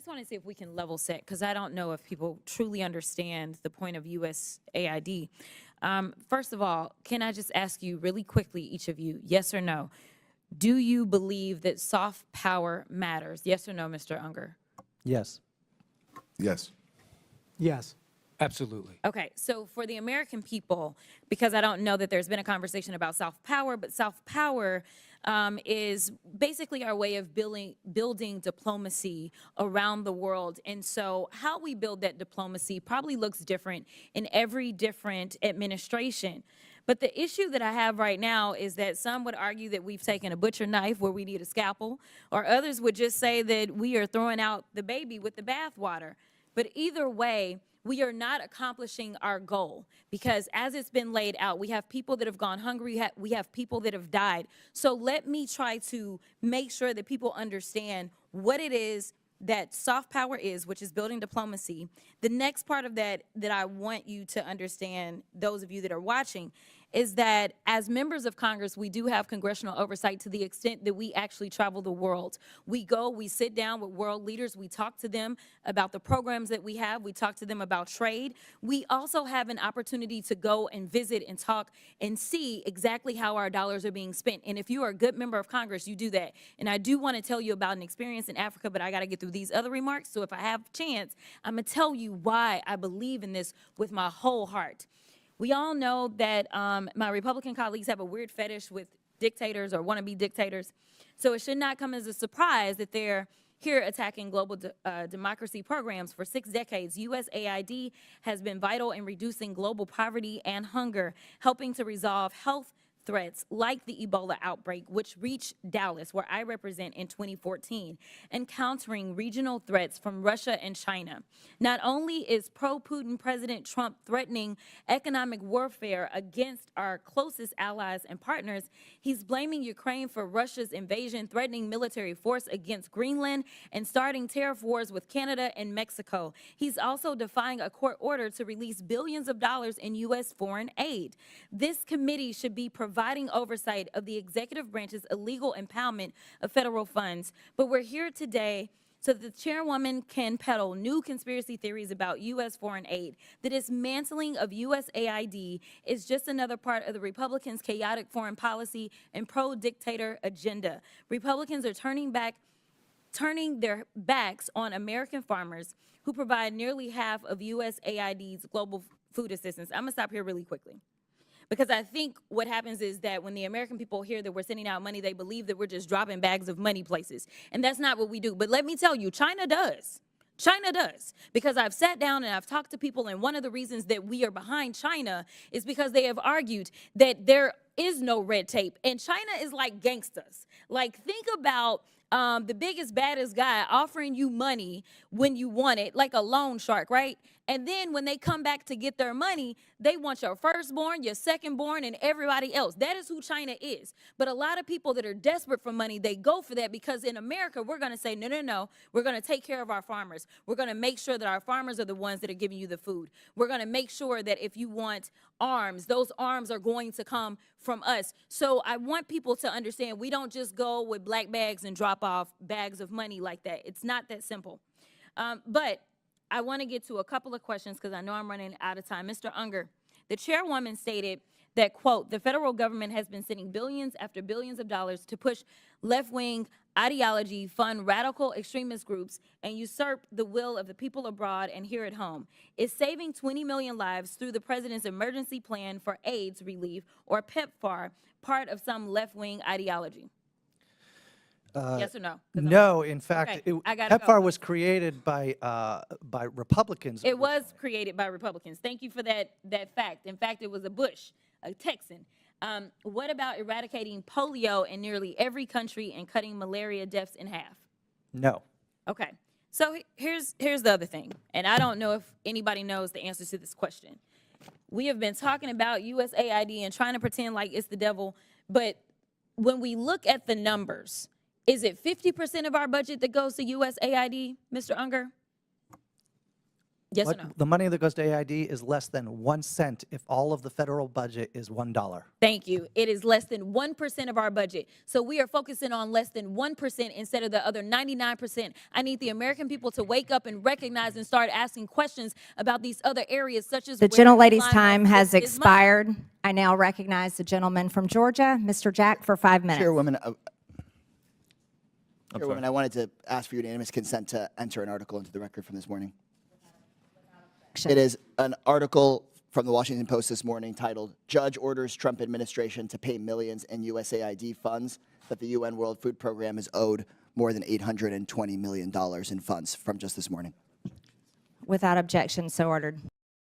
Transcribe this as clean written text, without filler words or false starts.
just want to see if we can level set, because I don't know if people truly understand the point of USAID. First of all, can I just ask you really quickly, each of you, yes or no? Do you believe that soft power matters? Yes or no, Mr. Unger? Yes. Yes. Yes. Absolutely. Okay, so for the American people, because I don't know that there's been a conversation about soft power, but soft power is basically our way of building diplomacy around the world. And so how we build that diplomacy probably looks different in every different administration. But the issue that I have right now is that some would argue that we've taken a butcher knife where we need a scalpel, or others would just say that we are throwing out the baby with the bathwater. But either way, we are not accomplishing our goal, because as it's been laid out, we have people that have gone hungry, we have people that have died. So let me try to make sure that people understand what it is that soft power is, which is building diplomacy. The next part of that I want you to understand, those of you that are watching, is that as members of Congress, we do have congressional oversight to the extent that we actually travel the world. We go, we sit down with world leaders, we talk to them about the programs that we have, we talk to them about trade. We also have an opportunity to go and visit and talk and see exactly how our dollars are being spent. And if you are a good member of Congress, you do that. And I do want to tell you about an experience in Africa, but I got to get through these other remarks. So if I have a chance, I'm going to tell you why I believe in this with my whole heart. We all know that my Republican colleagues have a weird fetish with dictators or wannabe dictators. So it should not come as a surprise that they're here attacking global democracy programs. For 6 decades, USAID has been vital in reducing global poverty and hunger, helping to resolve health threats like the Ebola outbreak, which reached Dallas, where I represent, in 2014, and countering regional threats from Russia and China. Not only is pro-Putin President Trump threatening economic warfare against our closest allies and partners, he's blaming Ukraine for Russia's invasion, threatening military force against Greenland, and starting tariff wars with Canada and Mexico. He's also defying a court order to release billions of dollars in U.S. foreign aid. This committee should be providing oversight of the executive branch's illegal impoundment of federal funds. But we're here today so that the chairwoman can peddle new conspiracy theories about U.S. foreign aid. The dismantling of USAID is just another part of the Republicans' chaotic foreign policy and pro-dictator agenda. Republicans are turning their backs on American farmers who provide nearly half of USAID's global food assistance. I'm gonna stop here really quickly, because I think what happens is that when the American people hear that we're sending out money, they believe that we're just dropping bags of money places. And that's not what we do. But let me tell you, China does. China does. Because I've sat down and I've talked to people, and one of the reasons that we are behind China is because they have argued that there is no red tape. And China is like gangsters. Like, think about the biggest, baddest guy offering you money when you want it, like a loan shark, right? And then when they come back to get their money, they want your firstborn, your secondborn, and everybody else. That is who China is. But a lot of people that are desperate for money, they go for that, because in America, we're going to say, no, no, no. We're going to take care of our farmers. We're going to make sure that our farmers are the ones that are giving you the food. We're going to make sure that if you want arms, those arms are going to come from us. So I want people to understand, we don't just go with black bags and drop off bags of money like that. It's not that simple. But I want to get to a couple of questions, because I know I'm running out of time. Mr. Unger, the chairwoman stated that, quote, the federal government has been sending billions after billions of dollars to push left-wing ideology, fund radical extremist groups, and usurp the will of the people abroad and here at home. Is saving 20 million lives through the president's emergency plan for AIDS relief, or PEPFAR, part of some left-wing ideology? Yes or no? No, in fact, Okay, PEPFAR was created by Republicans. It was created by Republicans. Thank you for that fact. In fact, it was a Bush, a Texan. What about eradicating polio in nearly every country and cutting malaria deaths in half? No. Okay. So here's the other thing, and I don't know if anybody knows the answer to this question. We have been talking about USAID and trying to pretend like it's the devil, but when we look at the numbers, is it 50% of our budget that goes to USAID, Mr. Unger? Yes or no? The money that goes to AID is less than 1 cent if all of the federal budget is $1. Thank you. It is less than 1% of our budget. So we are focusing on less than 1% instead of the other 99%. I need the American people to wake up and recognize and start asking questions about these other areas, such as The where gentlelady's line time of has this is mine. expired. I now recognize the gentleman from Georgia, Mr. Jack, for 5 minutes. Chairwoman, Chairwoman, I wanted to ask for unanimous consent to enter an article into the record from this morning. It is an article from the Washington Post this morning titled, "Judge Orders Trump Administration to Pay Millions in USAID Funds That the UN World Food Program is owed more than $820 million in funds," from just this morning. Without objection, so ordered.